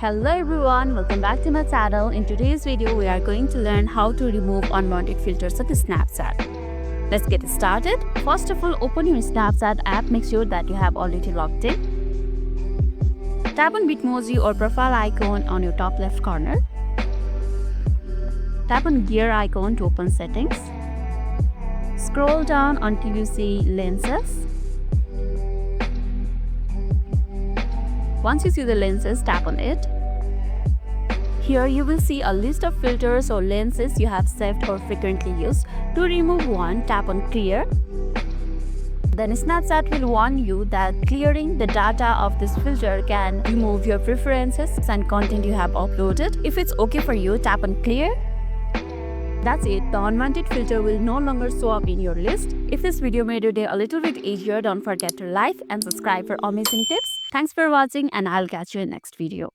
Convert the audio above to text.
Hello everyone, welcome back to my channel. In today's video, we are going to learn how to remove unwanted filters of Snapchat. Let's get started. First of all, open your Snapchat app. Make sure that you have already logged in. Tap on Bitmoji or profile icon on your top left corner. Tap on gear icon to open settings. Scroll down until you see lenses. Once you see the lenses, tap on it. Here you will see a list of filters or lenses you have saved or frequently used. To remove one, tap on clear. Then Snapchat will warn you that clearing the data of this filter can remove your preferences and content you have uploaded. If it's okay for you, tap on clear. That's it, the unwanted filter will no longer show up in your list. If this video made your day a little bit easier, don't forget to like and subscribe for amazing tips. Thanks for watching and I'll catch you in next video.